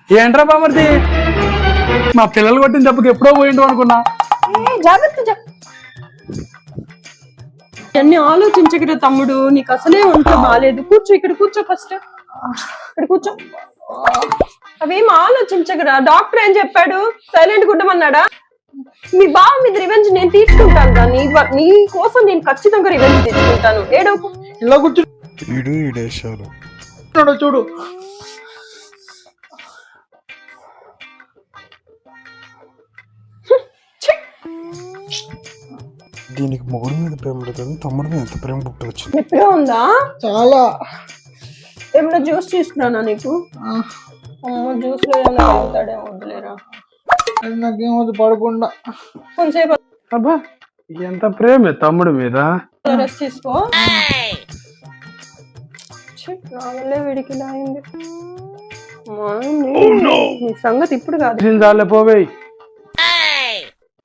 ఏంట్రా బామర్ది మా పిల్లలు కొట్టిన దెబ్బకి ఎప్పుడో పోయిండు అనుకున్నా. జాగ్రత్త అన్ని ఆలోచించగరా తమ్ముడు, నీకు అసలే ఒంట్లో బాగాలేదు. కూర్చో, ఇక్కడ కూర్చో, ఫస్ట్ ఇక్కడ కూర్చో. అవేం ఆలోచించగరా. డాక్టర్ ఏం చెప్పాడు? సైలెంట్ గుడ్డమన్నాడా? మీ బావ మీద రివెంజ్ నేను తీసుకుంటాను రా. నీ కోసం నేను ఖచ్చితంగా రివెంజ్ తీసుకుంటాను. ఏడవకు. ఇలా కూర్చో. ఈడేశారు చూడు దీనికి మొగుడు మీద ప్రేమ ఉంటుంది, తమ్ముడు మీద ఎంత ప్రేమ పుట్టవచ్చు. ఎప్పుడో ఉందా? చాలా. ఏమన్నా జ్యూస్ తీసుకురానా నీకు? అమ్మ జ్యూస్ లో ఏమన్నా తాగుతాడేమో, వద్దులేరా. నాకేమవుతుంది పడకుండా. కొంతసేపు అబ్బా ఎంత ప్రేమే తమ్ముడు మీద. రెస్ట్ తీసుకో. నా వల్లే వీడికి ఇలా అయింది. నీ సంగతి ఇప్పుడు కాదు. చాలే పోవేయి.